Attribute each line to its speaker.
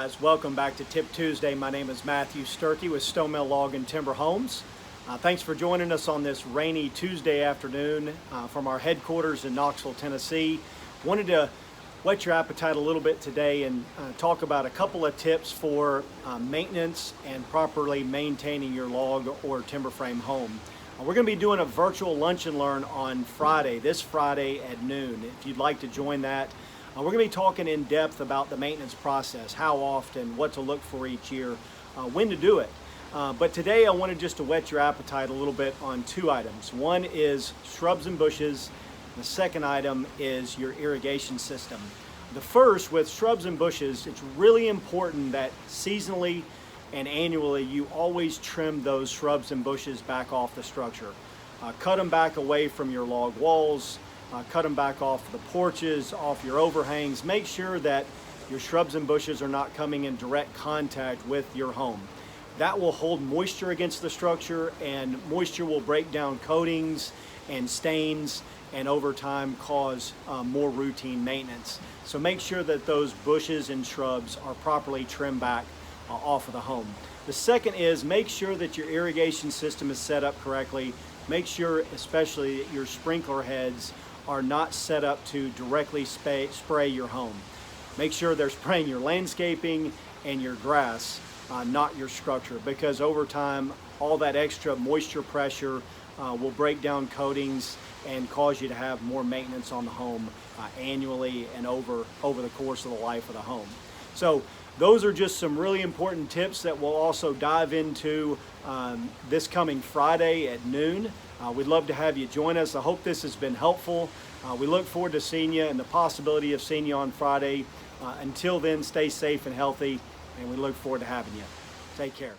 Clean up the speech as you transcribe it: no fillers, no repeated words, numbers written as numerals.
Speaker 1: guys, welcome back to Tip Tuesday. My name is Matthew Sturkey with Stone Mill Log and Timber Homes. Thanks for joining us on this rainy Tuesday afternoon from our headquarters in Knoxville, Tennessee. Wanted to whet your appetite a little bit today and talk about a couple of tips for maintenance and properly maintaining your log or timber frame home. We're going to be doing a virtual lunch and learn on Friday, this Friday at noon. If you'd like to join that, we're going to be talking in depth about the maintenance process, how often, what to look for each year, when to do it. But today I wanted just to whet your appetite a little bit on two items. One is shrubs and bushes. The second item is your irrigation system. The first, with shrubs and bushes, it's really important that seasonally and annually you always trim those shrubs and bushes back off the structure. Cut them back away from your log walls. Cut them back off the porches, off your overhangs. Make sure that your shrubs and bushes are not coming in direct contact with your home. That will hold moisture against the structure, and moisture will break down coatings and stains and over time cause more routine maintenance. So make sure that those bushes and shrubs are properly trimmed back off of the home. The second is make sure that your irrigation system is set up correctly. Make sure especially that your sprinkler heads are not set up to directly spray your home. Make sure they're spraying your landscaping and your grass, not your structure, because over time all that extra moisture pressure will break down coatings and cause you to have more maintenance on the home annually and over the course of the life of the home. So those are just some really important tips that we'll also dive into this coming Friday at noon. We'd love to have you join us. I hope this has been helpful. We look forward to seeing you and the possibility of seeing you on Friday. Until then, stay safe and healthy, and we look forward to having you. Take care.